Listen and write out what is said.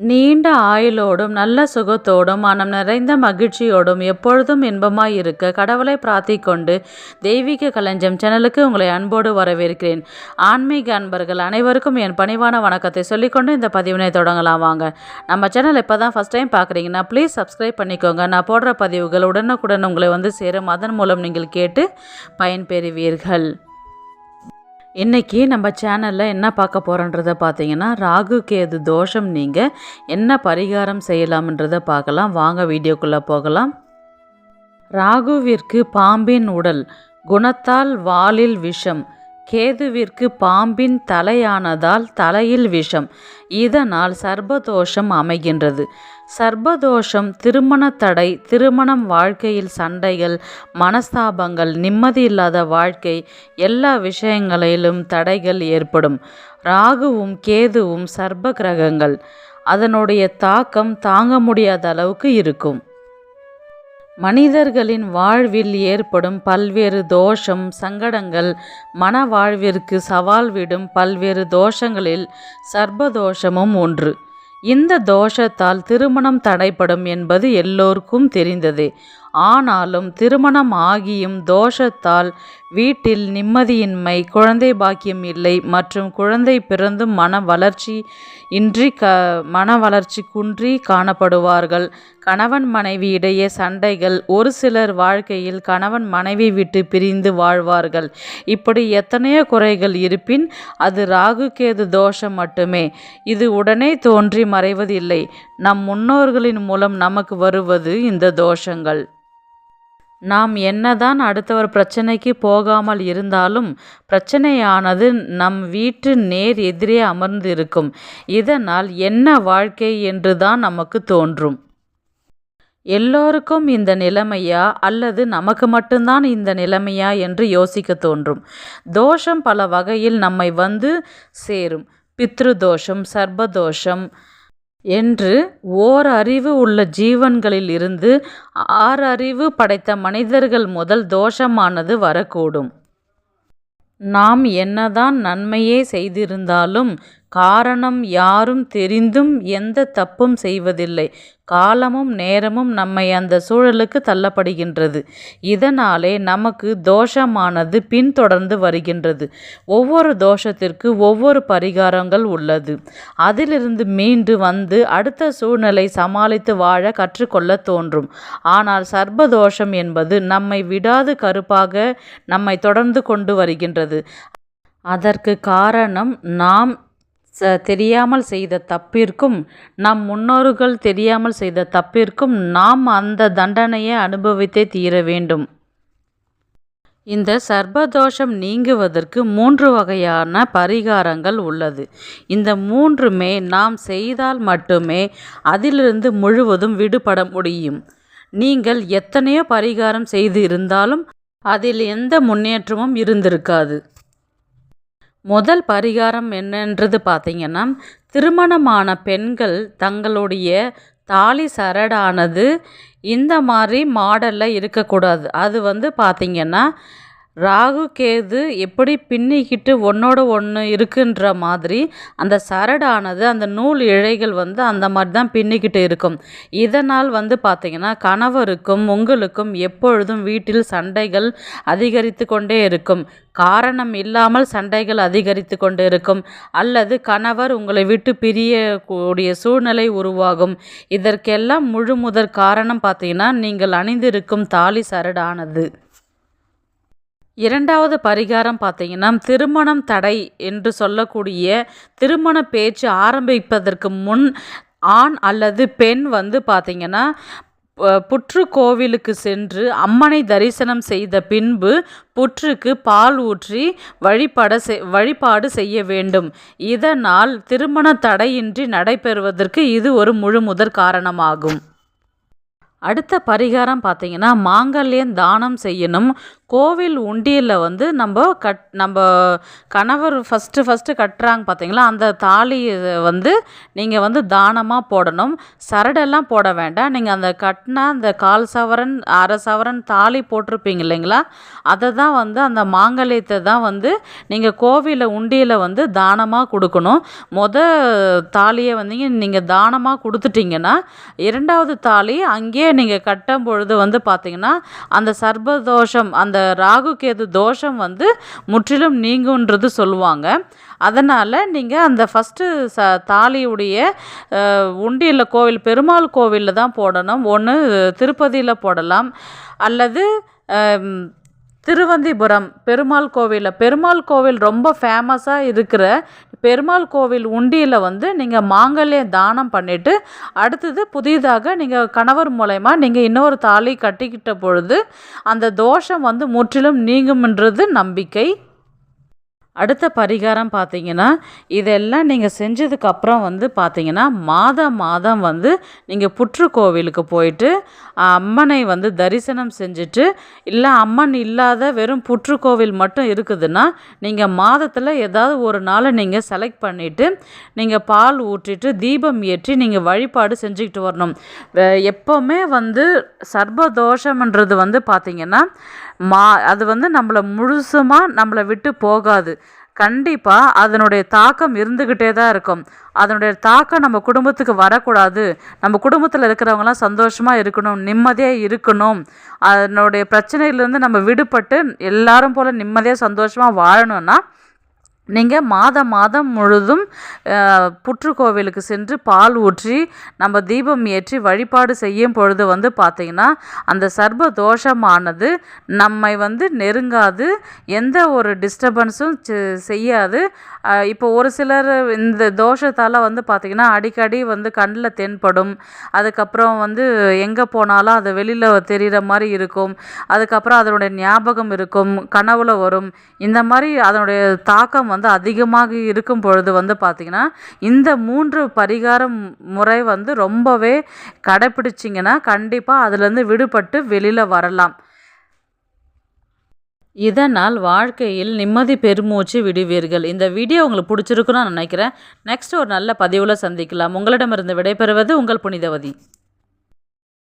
நீண்ட ஆயுளோடும் நல்ல சுகத்தோடும் மனம் நிறைந்த மகிழ்ச்சியோடும் எப்பொழுதும் இன்பமாய் இருக்க கடவுளை பிரார்த்திக்கொண்டு தெய்வீக களஞ்சியம் சேனலுக்கு உங்களை அன்போடு வரவேற்கிறேன். ஆன்மீக அன்பர்கள் அனைவருக்கும் என் பணிவான வணக்கத்தை சொல்லிக்கொண்டு இந்த பதிவினை தொடங்கலாம் வாங்க. நம்ம சேனல் இப்போ தான் ஃபஸ்ட் டைம் பார்க்குறீங்கன்னா ப்ளீஸ் சப்ஸ்கிரைப் பண்ணிக்கோங்க. நான் போடுற பதிவுகள் உடனுக்குடன் உங்களை வந்து சேரும். அதன் மூலம் நீங்கள் கேட்டு பயன்பெறுவீர்கள். இன்றைக்கி நம்ம சேனலில் என்ன பார்க்க போகிறோன்றதை பார்த்தீங்கன்னா ராகு கேது தோஷம் நீங்கள் என்ன பரிகாரம் செய்யலாம்ன்றதை பார்க்கலாம். வாங்க வீடியோக்குள்ளே போகலாம். ராகுவிற்கு பாம்பின் உடல், குணத்தால் வாலில் விஷம். கேதுவிற்கு பாம்பின் தலையானதால் தலையில் விஷம். இதனால் சர்ப்பதோஷம் அமைகின்றது. சர்ப்பதோஷம் திருமண தடை, திருமணம், வாழ்க்கையில் சண்டைகள், மனஸ்தாபங்கள், நிம்மதியில்லாத வாழ்க்கை, எல்லா விஷயங்களிலும் தடைகள் ஏற்படும். ராகுவும் கேதுவும் சர்ப்ப கிரகங்கள். அதனுடைய தாக்கம் தாங்க முடியாத அளவுக்கு இருக்கும். மனிதர்களின் வாழ்வில் ஏற்படும் பல்வேறு தோஷம், சங்கடங்கள், மன வாழ்விற்கு சவால் விடும் பல்வேறு தோஷங்களில் சர்ப்பதோஷமும் ஒன்று. இந்த தோஷத்தால் திருமணம் தடைப்படும் என்பது எல்லோருக்கும் தெரிந்ததே. ஆனாலும் திருமணம் ஆகியும் தோஷத்தால் வீட்டில் நிம்மதியின்மை, குழந்தை பாக்கியம் இல்லை மற்றும் குழந்தை பிறந்தும் மன வளர்ச்சி குன்றி காணப்படுவார்கள். கணவன் மனைவி இடையே சண்டைகள், ஒரு சிலர் வாழ்க்கையில் கணவன் மனைவி விட்டு பிரிந்து வாழ்வார்கள். இப்படி எத்தனையோ குறைகள் இருப்பின் அது ராகு கேது தோஷம் மட்டுமே. இது உடனே தோன்றி மறைவதில்லை. நம் முன்னோர்களின் மூலம் நமக்கு வருவது இந்த தோஷங்கள். நாம் என்னதான் அடுத்தவர் பிரச்சனைக்கு போகாமல் இருந்தாலும் பிரச்சனையானது நம் வீட்டு நேர் எதிரே அமர்ந்து இருக்கும். இதனால் என்ன வாழ்க்கை என்று தான் நமக்கு தோன்றும். எல்லோருக்கும் இந்த நிலைமையா அல்லது நமக்கு மட்டும்தான் இந்த நிலைமையா என்று யோசிக்க தோன்றும். தோஷம் பல வகையில் நம்மை வந்து சேரும். பித்ரு தோஷம், சர்ப்பதோஷம் என்று ஓரறிவு உள்ள ஜீவன்களில் இருந்து 6 அறிவு படைத்த மனிதர்கள் முதல் தோஷமானது வரக்கூடும். நாம் என்னதான் நன்மையே செய்திருந்தாலும் காரணம் யாரும் தெரிந்தும் எந்த தப்பும் செய்வதில்லை. காலமும் நேரமும் நம்மை அந்த சூழலுக்கு தள்ளப்படுகின்றது. இதனாலே நமக்கு தோஷமானது பின்தொடர்ந்து வருகின்றது. ஒவ்வொரு தோஷத்திற்கு ஒவ்வொரு பரிகாரங்கள் உள்ளது. அதிலிருந்து மீண்டு வந்து அடுத்த சூழ்நிலை சமாளித்து வாழ கற்றுக்கொள்ள தோன்றும். ஆனால் சர்ப்பதோஷம் என்பது நம்மை விடாது கருப்பாக நம்மை தொடர்ந்து கொண்டு வருகின்றது. அதற்கு காரணம் நாம் தெரியாமல் செய்த தப்பிற்கும், நம் முன்னோர்கள் தெரியாமல் செய்த தப்பிற்கும் நாம் அந்த தண்டனையை அனுபவித்தே தீர வேண்டும். இந்த சர்ப்பதோஷம் நீங்குவதற்கு 3 வகையான பரிகாரங்கள் உள்ளது. இந்த 3மே நாம் செய்தால் மட்டுமே அதிலிருந்து முழுவதும் விடுபட முடியும். நீங்கள் எத்தனையோ பரிகாரம் செய்து இருந்தாலும் அதில் எந்த முன்னேற்றமும் இருந்திருக்காது. முதல் பரிகாரம் என்னன்றது பார்த்தீங்கன்னா, திருமணமான பெண்கள் தங்களுடைய தாலி சரடானது இந்த மாதிரி மாடலில் இருக்கக்கூடாது. அது பார்த்திங்கன்னா ராகு கேது எப்படி பின்னிக்கிட்டு ஒன்றோட ஒன்று இருக்குன்ற மாதிரி அந்த சரடானது, அந்த நூல் இழைகள் அந்த மாதிரி தான் பின்னிக்கிட்டு இருக்கும். இதனால் பார்த்திங்கன்னா கணவருக்கும் உங்களுக்கும் எப்பொழுதும் வீட்டில் சண்டைகள் அதிகரித்து கொண்டே இருக்கும். காரணம் இல்லாமல் சண்டைகள் அதிகரித்து கொண்டு இருக்கும். அல்லது கணவர் உங்களை விட்டு பிரியக்கூடிய சூழ்நிலை உருவாகும். இதற்கெல்லாம் முழு முதற் காரணம் பார்த்தீங்கன்னா நீங்கள் அணிந்திருக்கும் தாலி சரடானது. இரண்டாவது பரிகாரம் பார்த்தீங்கன்னா, திருமணம் தடை என்று சொல்லக்கூடிய திருமண பேச்சு ஆரம்பிப்பதற்கு முன் ஆண் அல்லது பெண் பார்த்தீங்கன்னா புற்று கோவிலுக்கு சென்று அம்மனை தரிசனம் செய்த பின்பு புற்றுக்கு பால் ஊற்றி வழிபாடு செய்ய வேண்டும். இதனால் திருமண தடையின்றி நடைபெறுவதற்கு இது ஒரு முழு முதற் காரணமாகும். அடுத்த பரிகாரம் பார்த்தீங்கன்னா, மாங்கல்யம் தானம் செய்யணும். கோவில் உண்டியலில் வந்து நம்ம கணவர் ஃபஸ்ட்டு கட்டுறாங்க பார்த்தீங்களா, அந்த தாலி வந்து நீங்கள் வந்து தானமாக போடணும். சரடெல்லாம் போட வேண்டாம். நீங்கள் அந்த கட்டினா அந்த 1/4 சவரன் 1/2 சவரன் தாலி போட்டிருப்பீங்க இல்லைங்களா, அதை தான் வந்து அந்த மாங்கல்யத்தை தான் வந்து நீங்கள் கோவிலில் உண்டியலை வந்து தானமாக கொடுக்கணும். தாலியை வந்து நீங்கள் தானமாக கொடுத்துட்டிங்கன்னா 2வது தாலி அங்கேயே நீங்கள் கட்டும் பொழுது வந்து பார்த்திங்கன்னா அந்த சர்பதோஷம், அந்த ராகு கேது தோஷம் வந்து முற்றிலும் நீங்குன்றது சொல்லுவாங்க. அதனால் நீங்கள் அந்த ஃபஸ்ட்டு தாலியுடைய உண்டியலில் பெருமாள் கோவிலில் தான் போடணும். ஒன்று திருப்பதியில் போடலாம், அல்லது திருவந்திபுரம் பெருமாள் கோவில் ரொம்ப ஃபேமஸாக இருக்கிற பெருமாள் கோவில் உண்டியில் வந்து நீங்கள் மாங்கல்யம் தானம் பண்ணிவிட்டு அடுத்தது புதிதாக நீங்கள் கணவர் மூலயமா நீங்கள் இன்னொரு தாலி கட்டிக்கிட்ட பொழுது அந்த தோஷம் வந்து முற்றிலும் நீங்கும்ன்றது நம்பிக்கை. அடுத்த பரிகாரம் பார்த்தீங்கன்னா, இதெல்லாம் நீங்கள் செஞ்சதுக்கப்புறம் வந்து பார்த்தீங்கன்னா, மாதம் வந்து நீங்கள் புற்று கோவிலுக்கு போயிட்டு அம்மனை வந்து தரிசனம் செஞ்சுட்டு, இல்லை அம்மன் இல்லாத வெறும் புற்று கோவில் மட்டும் இருக்குதுன்னா, நீங்கள் மாதத்தில் ஏதாவது ஒரு நாளை நீங்கள் செலக்ட் பண்ணிவிட்டு நீங்கள் பால் ஊற்றிட்டு தீபம் ஏற்றி நீங்கள் வழிபாடு செஞ்சுக்கிட்டு வரணும். எப்போவுமே வந்து சர்பதோஷம்ன்றது வந்து பார்த்திங்கன்னா அது வந்து நம்மளை விட்டு போகாது. கண்டிப்பாக அதனுடைய தாக்கம் இருந்துக்கிட்டே தான் இருக்கும். அதனுடைய தாக்கம் நம்ம குடும்பத்துக்கு வரக்கூடாது. நம்ம குடும்பத்தில் இருக்கிறவங்களாம் சந்தோஷமாக இருக்கணும், நிம்மதியாக இருக்கணும், அதனுடைய பிரச்சனையிலேருந்து நம்ம விடுபட்டு எல்லாரும் போல் நிம்மதியாக சந்தோஷமாக வாழணும்னா நீங்கள் மாதம் முழுதும் புற்று கோவிலுக்கு சென்று பால் ஊற்றி நம்ம தீபம் ஏற்றி வழிபாடு செய்யும் பொழுது வந்து பார்த்திங்கன்னா அந்த சர்ப தோஷமானது நம்மை வந்து நெருங்காது, எந்த ஒரு டிஸ்டர்பன்ஸும் செய்யாது. இப்போ ஒரு சிலர் இந்த தோஷத்தால் வந்து பார்த்திங்கன்னா அடிக்கடி வந்து கண்ணில் தென்படும், அதுக்கப்புறம் வந்து எங்கே போனாலும் அது வெளியில் தெரிகிற மாதிரி இருக்கும், அதுக்கப்புறம் அதனுடைய ஞாபகம் இருக்கும், கனவுல வரும். இந்த மாதிரி அதனுடைய தாக்கம் வந்து அதிகமாக இருக்கும் பொழுது வந்து பார்த்திங்கன்னா இந்த 3 பரிகார முறை வந்து ரொம்பவே கடைப்பிடிச்சிங்கன்னா கண்டிப்பாக அதுலேருந்து விடுபட்டு வெளியில் வரலாம். இதனால் வாழ்க்கையில் நிம்மதி பெருமூச்சு விடுவீர்கள். இந்த வீடியோ உங்களுக்கு பிடிச்சிருக்குன்னு நான் நினைக்கிறேன். நெக்ஸ்ட் ஒரு நல்ல பதிவில் சந்திக்கலாம். உங்களிடமிருந்து விடைபெறுவது உங்கள் புனிதவதி.